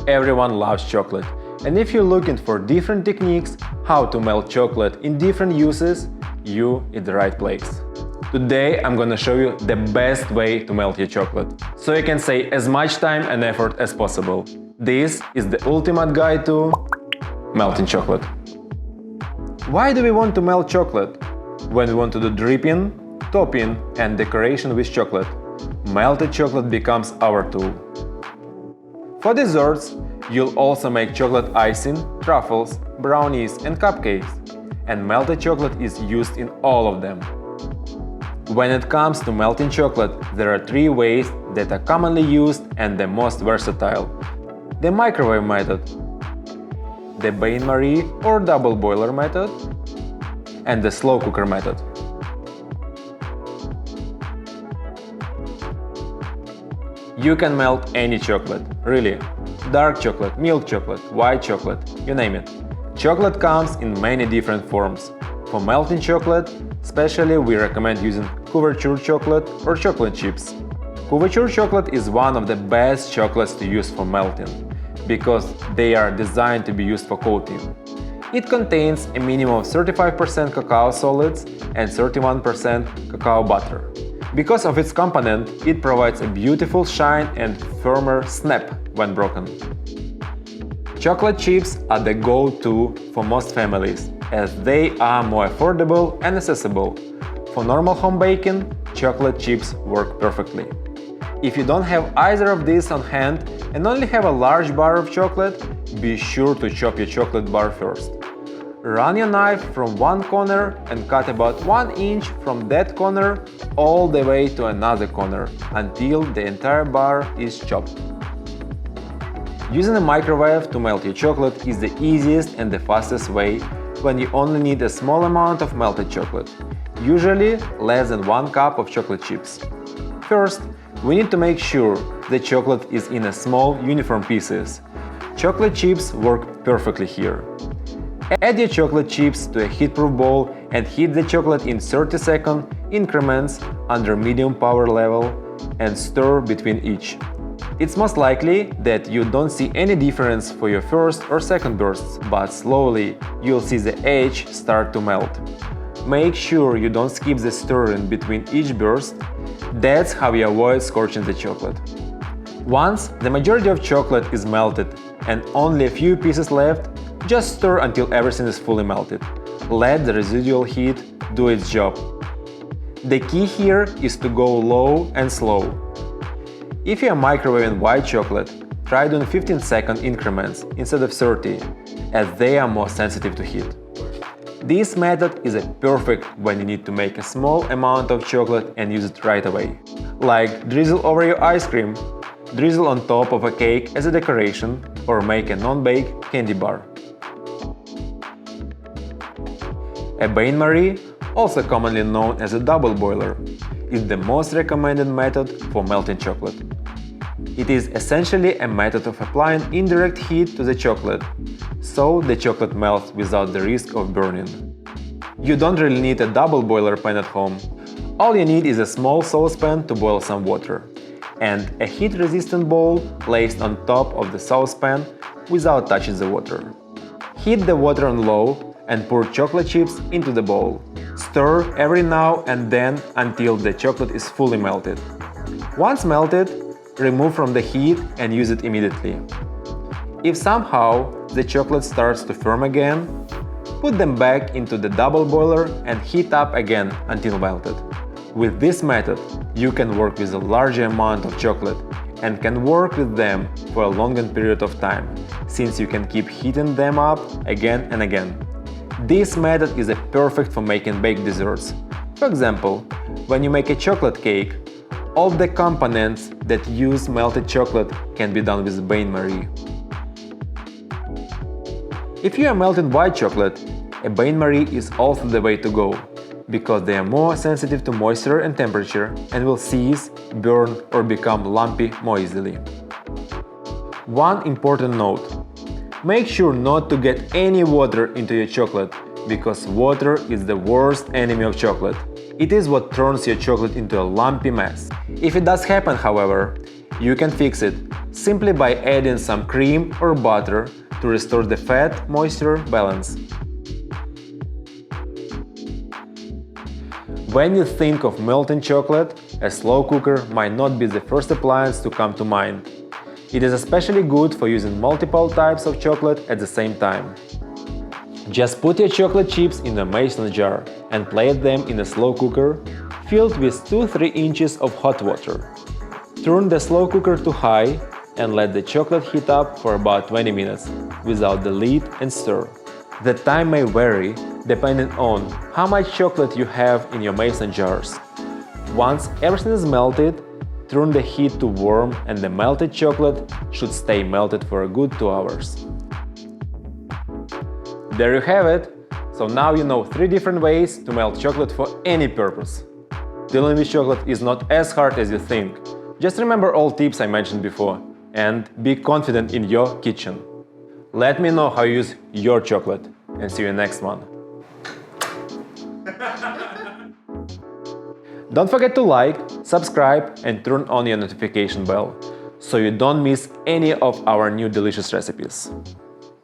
Everyone loves chocolate, and if you're looking for different techniques how to melt chocolate in different uses, you in the right place. Today I'm gonna show you the best way to melt your chocolate, so you can save as much time and effort as possible. This is the ultimate guide to melting chocolate. Why do we want to melt chocolate? When we want to do dripping, topping and decoration with chocolate, melted chocolate becomes our tool. For desserts, you'll also make chocolate icing, truffles, brownies and cupcakes, and melted chocolate is used in all of them. When it comes to melting chocolate, there are three ways that are commonly used and the most versatile. The microwave method, the bain-marie or double boiler method, and the slow cooker method. You can melt any chocolate, really. Dark chocolate, milk chocolate, white chocolate, you name it. Chocolate comes in many different forms. For melting chocolate, especially we recommend using couverture chocolate or chocolate chips. Couverture chocolate is one of the best chocolates to use for melting, because they are designed to be used for coating. It contains a minimum of 35% cacao solids and 31% cacao butter. Because of its component, it provides a beautiful shine and firmer snap when broken. Chocolate chips are the go-to for most families, as they are more affordable and accessible. For normal home baking, chocolate chips work perfectly. If you don't have either of these on hand and only have a large bar of chocolate, be sure to chop your chocolate bar first. Run your knife from one corner and cut about 1 inch from that corner all the way to another corner until the entire bar is chopped. Using a microwave to melt your chocolate is the easiest and the fastest way when you only need a small amount of melted chocolate, usually less than 1 cup of chocolate chips. First, we need to make sure the chocolate is in a small, uniform pieces. Chocolate chips work perfectly here. Add your chocolate chips to a heat-proof bowl and heat the chocolate in 30-second increments under medium power level and stir between each. It's most likely that you don't see any difference for your first or second bursts, but slowly you'll see the edge start to melt. Make sure you don't skip the stirring between each burst. That's how you avoid scorching the chocolate. Once the majority of chocolate is melted and only a few pieces left, just stir until everything is fully melted. Let the residual heat do its job. The key here is to go low and slow. If you are microwaving white chocolate, try doing 15-second increments instead of 30, as they are more sensitive to heat. This method is perfect when you need to make a small amount of chocolate and use it right away. Like drizzle over your ice cream, drizzle on top of a cake as a decoration, or make a non-bake candy bar. A bain-marie, also commonly known as a double boiler, is the most recommended method for melting chocolate. It is essentially a method of applying indirect heat to the chocolate, so the chocolate melts without the risk of burning. You don't really need a double boiler pan at home. All you need is a small saucepan to boil some water, and a heat-resistant bowl placed on top of the saucepan without touching the water. Heat the water on low and pour chocolate chips into the bowl. Stir every now and then until the chocolate is fully melted. Once melted, remove from the heat and use it immediately. If somehow the chocolate starts to firm again, put them back into the double boiler and heat up again until melted. With this method, you can work with a larger amount of chocolate and can work with them for a longer period of time, since you can keep heating them up again and again. This method is perfect for making baked desserts. For example, when you make a chocolate cake, all the components that use melted chocolate can be done with bain-marie. If you are melting white chocolate, a bain-marie is also the way to go, because they are more sensitive to moisture and temperature and will seize, burn or become lumpy more easily. One important note: make sure not to get any water into your chocolate, because water is the worst enemy of chocolate. It is what turns your chocolate into a lumpy mess. If it does happen, however, you can fix it. simply by adding some cream or butter to restore the fat-moisture balance. When you think of melting chocolate, a slow cooker might not be the first appliance to come to mind. It is especially good for using multiple types of chocolate at the same time. Just put your chocolate chips in a mason jar and place them in a slow cooker filled with 2-3 inches of hot water. Turn the slow cooker to high and let the chocolate heat up for about 20 minutes without the lid and stir. The time may vary depending on how much chocolate you have in your mason jars. Once everything is melted, turn the heat to warm and the melted chocolate should stay melted for a good 2 hours. There you have it! So now you know 3 different ways to melt chocolate for any purpose. Dealing with chocolate is not as hard as you think. Just remember all tips I mentioned before and be confident in your kitchen. Let me know how you use your chocolate and see you next one. Don't forget to like, subscribe and turn on your notification bell so you don't miss any of our new delicious recipes.